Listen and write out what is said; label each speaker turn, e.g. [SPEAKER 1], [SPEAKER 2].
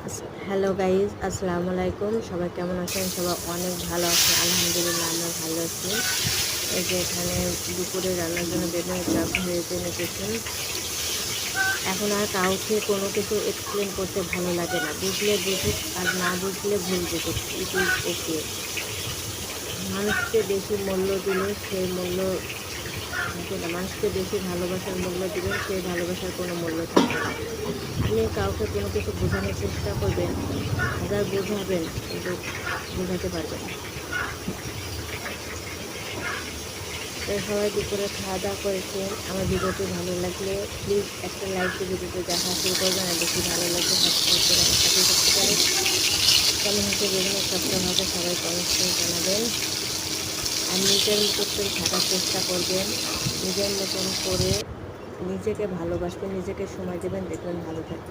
[SPEAKER 1] Hello guys, আসসালামু আলাইকুম। সবাই কেমন আছেন? সবাই অনেক ভালো আছেন, আলহামদুলিল্লাহ আমরা ভালো আছি। এই যে এখানে দুপুরে রান্নার জন্য বেগুন চাপ ভেজে নিতেছি। এখন আর কাউকে কোনো কিছু এক্সপ্লেন করতে ভালো লাগে না, বুঝলে বুঝুক আর না বুঝলে ভুল বুঝুক, ইট ইজ ওকে। মানুষকে বেশি মূল্য দিলে সেই মূল্য থাকে না, মানুষকে বেশি ভালোবাসার মূল্য দিবেন, সেই ভালোবাসার কোনো মূল্য থাকে না। আপনি কাউকে কোনো কিছু বোঝানোর চেষ্টা করবেন, হাজার বোঝাবেন কিন্তু বোঝাতে পারবেন না। তো সবাই দুপুরে খাওয়া দাওয়া করেছেন। আমার ভিডিওটি ভালো লাগলে প্লিজ একটা লাইক দিয়ে ভিডিওটি দেখা শুরু করবেন, আর বেশি ভালো লাগলে সাবস্ক্রাইব করে আমার সাথে থাকতে পারেন। কেমন হচ্ছে বিভিন্ন সবসময় হবে সবাই কমেন্ট করে জানাবেন। আর নিজের মতো করে থাকার চেষ্টা করবেন, নিজের মতন করে নিজেকে ভালোবাসবেন, নিজেকে সময় দেবেন, দেখবেন ভালো থাকবেন।